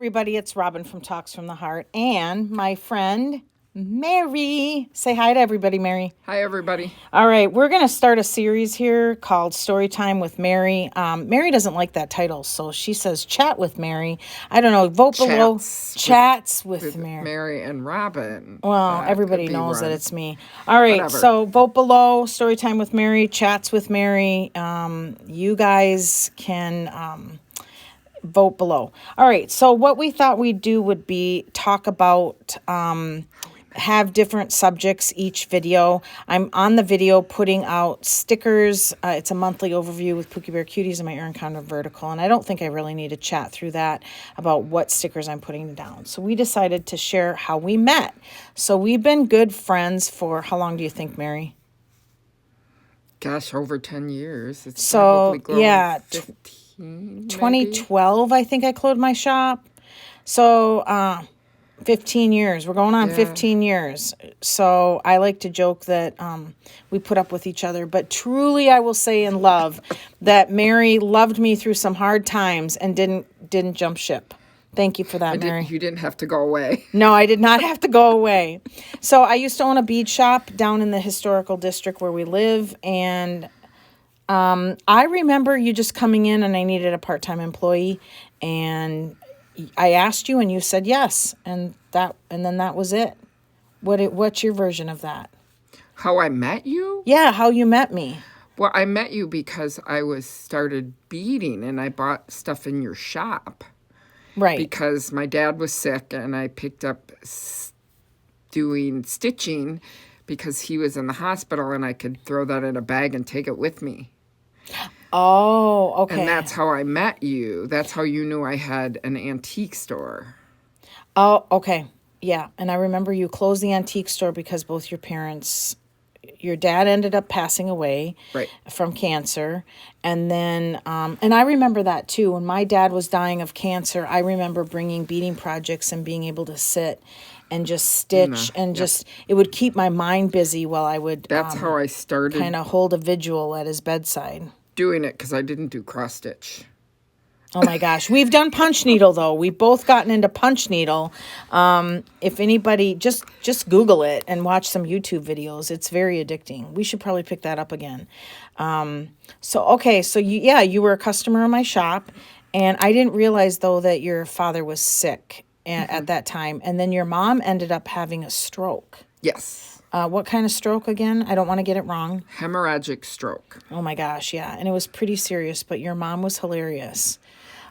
Everybody, it's Robin from Talks from the Heart and my friend Mary. Say hi to everybody, Mary. Hi, everybody. All right, we're going to start a series here called Storytime with Mary. Mary doesn't like that title, so she says chat with Mary. I don't know, vote below. Chats with Mary. Mary and Robin. Well, everybody knows that it's me. All right, Whatever. So vote below, Storytime with Mary, Chats with Mary. You guys can... vote below. All right. So what we thought we'd do would be talk about, have different subjects each video. I'm on the video putting out stickers. It's a monthly overview with Pookie Bear Cuties and my Erin Condren vertical. And I don't think I really need to chat through that about what stickers I'm putting down. So we decided to share how we met. So we've been good friends for, how long do you think, Mary? Gosh, over 10 years. It's So, probably grown yeah, 15. 2012, I think I closed my shop. So, 15 years. We're going on 15 years. So I like to joke that we put up with each other. But truly, I will say in love that Mary loved me through some hard times and didn't jump ship. Thank you for that, Mary. You didn't have to go away. No, I did not have to go away. So I used to own a bead shop down in the historical district where we live, and I remember you just coming in and I needed a part-time employee, and I asked you and you said yes, and then that was it. What's your version of that? How I met you? Yeah, how you met me. Well, I met you because I started beading and I bought stuff in your shop. Right. Because my dad was sick and I picked up doing stitching because he was in the hospital and I could throw that in a bag and take it with me. Oh, okay. And that's how I met you. That's how you knew I had an antique store. Oh, okay. Yeah. And I remember you closed the antique store because both your parents, your dad ended up passing away from cancer. And then, and I remember that too. When my dad was dying of cancer, I remember bringing beading projects and being able to sit and just stitch and just, it would keep my mind busy while I would. That's how I started. Kind of hold a vigil at his bedside. Doing it because I didn't do cross stitch. Oh my gosh. We've done punch needle though. We've both gotten into punch needle. If anybody, just Google it and watch some YouTube videos. It's very addicting. We should probably pick that up again. So you were a customer in my shop, and I didn't realize though that your father was sick at that time. And then your mom ended up having a stroke. Yes. What kind of stroke again? I don't want to get it wrong. Hemorrhagic stroke. Oh my gosh, yeah. And it was pretty serious, but your mom was hilarious.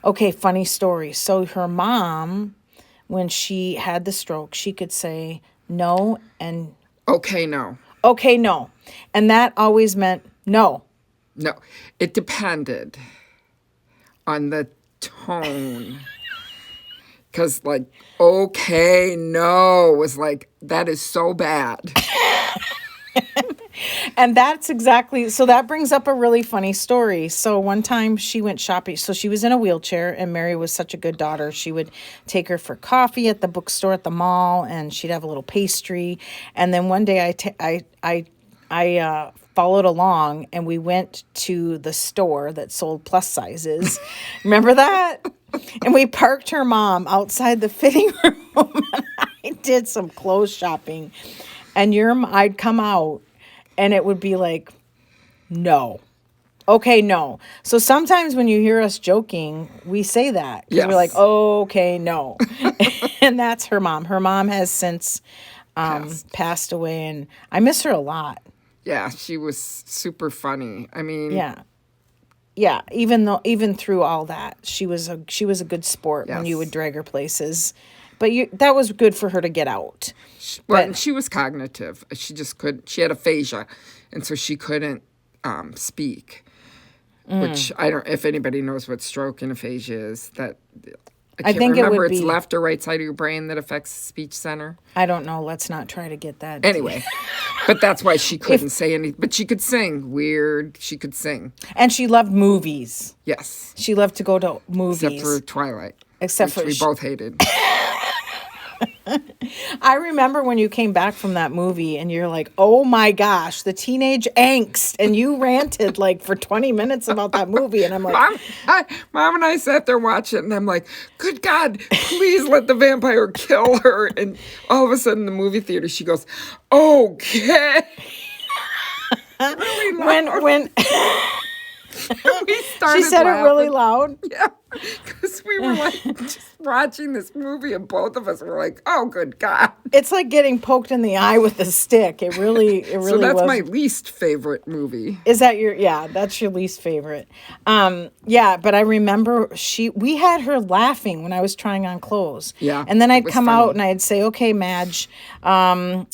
Okay, funny story. So her mom, when she had the stroke, she could say no and... Okay, no. Okay, no. And that always meant no. No. It depended on the tone. Because, like, okay, no was like, that is so bad. And that's exactly, so that brings up a really funny story. So one time she went shopping. So she was in a wheelchair, and Mary was such a good daughter. She would take her for coffee at the bookstore at the mall, and she'd have a little pastry. And then one day I followed along, and we went to the store that sold plus sizes. Remember that? And we parked her mom outside the fitting room, and I did some clothes shopping. And I'd come out, and it would be like, no. Okay, no. So sometimes when you hear us joking, we say that. Because we're like, okay, no. And that's her mom. Her mom has since passed away, and I miss her a lot. Yeah, she was super funny. I mean... Yeah, even through all that, she was a good sport when you would drag her places. But that was good for her to get out. Well, she was cognitive. She just couldn't. She had aphasia, and so she couldn't speak. Which I don't. If anybody knows what stroke and aphasia is, that I can't remember. It's left or right side of your brain that affects the speech center. I don't know. Let's not try to get that. Anyway, but that's why she couldn't say anything. But she could sing. Weird. She could sing. And she loved movies. Yes. She loved to go to movies. Except for Twilight. Except which we both hated. I remember when you came back from that movie and you're like, oh my gosh, the teenage angst. And you ranted like for 20 minutes about that movie. And I'm like, Mom and I sat there watching, and I'm like, good God, please let the vampire kill her. And all of a sudden, in the movie theater, she goes, okay. Really loud. when We started she said laughing. it really loud. Yeah, because we were like just watching this movie, and both of us were like, "Oh, good God!" It's like getting poked in the eye with a stick. It really So that's was. my least favorite movie. Is that that's your least favorite. Yeah, but I remember we had her laughing when I was trying on clothes. Yeah, And then it I'd was come funny. out and I'd say, okay, Madge, oh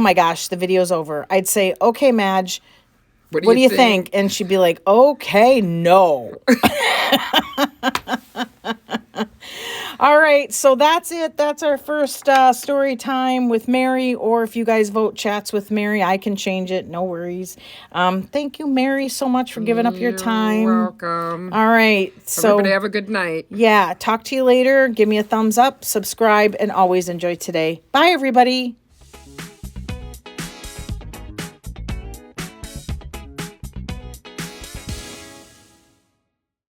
my gosh, the video's over. I'd say, okay, Madge, what do you think? And she'd be like, okay, no. All right, so that's it. That's our first story time with Mary. Or if you guys vote chats with Mary, I can change it. No worries. Thank you, Mary, so much for giving up your time. You're welcome. All right. So Everybody have a good night. yeah, talk to you later. Give me a thumbs up, subscribe, and always enjoy today. Bye, everybody.